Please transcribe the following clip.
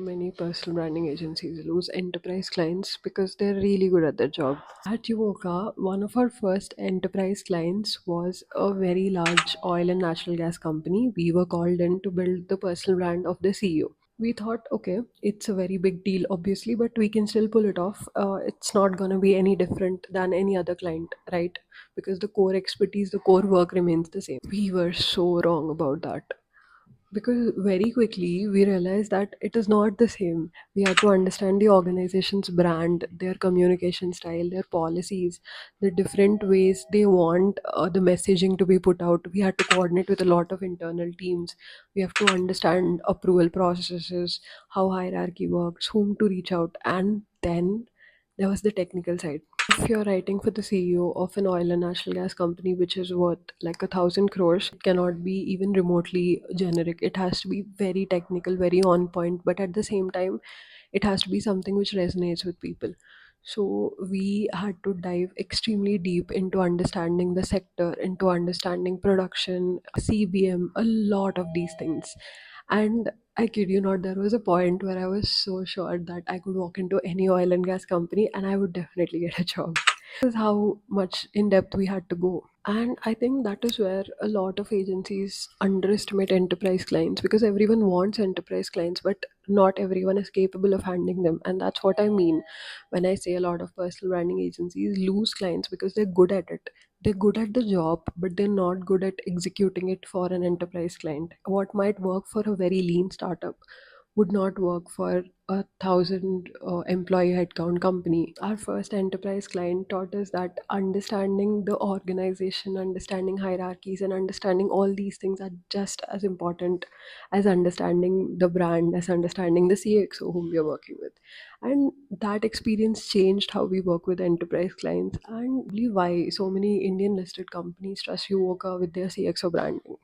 Many personal branding agencies lose enterprise clients because they're really good at their job. At Yuvoka, one of our first enterprise clients was a very large oil and natural gas company. We were called in to build the personal brand of the CEO. We thought, okay, it's a very big deal, obviously, but we can still pull it off. It's not going to be any different than any other client, right? Because the core expertise, the core work remains the same. We were so wrong about that because very quickly we realized that it is not the same. We had to understand the organization's brand, their communication style, their policies, the different ways they want the messaging to be put out. We had to coordinate with a lot of internal teams. We have to understand approval processes, how hierarchy works, whom to reach out, and then there was the technical side. If you're writing for the CEO of an oil and natural gas company which is worth like 1,000 crores, it cannot be even remotely generic. It has to be very technical, very on point, but at the same time, it has to be something which resonates with people. So we had to dive extremely deep into understanding the sector, into understanding production, CBM, a lot of these things. And I kid you not, there was a point where I was so sure that I could walk into any oil and gas company and I would definitely get a job. This is how much in depth we had to go. And I think that is where a lot of agencies underestimate enterprise clients because everyone wants enterprise clients, but not everyone is capable of handling them. And that's what I mean when I say a lot of personal branding agencies lose clients because they're good at it. They're good at the job, but they're not good at executing it for an enterprise client. What might work for a very lean startup would not work for 1,000 employee headcount company. Our first enterprise client taught us that understanding the organization, understanding hierarchies, and understanding all these things are just as important as understanding the brand, as understanding the CXO whom we are working with. And that experience changed how we work with enterprise clients and really why so many Indian listed companies trust Yuvoka with their CXO branding.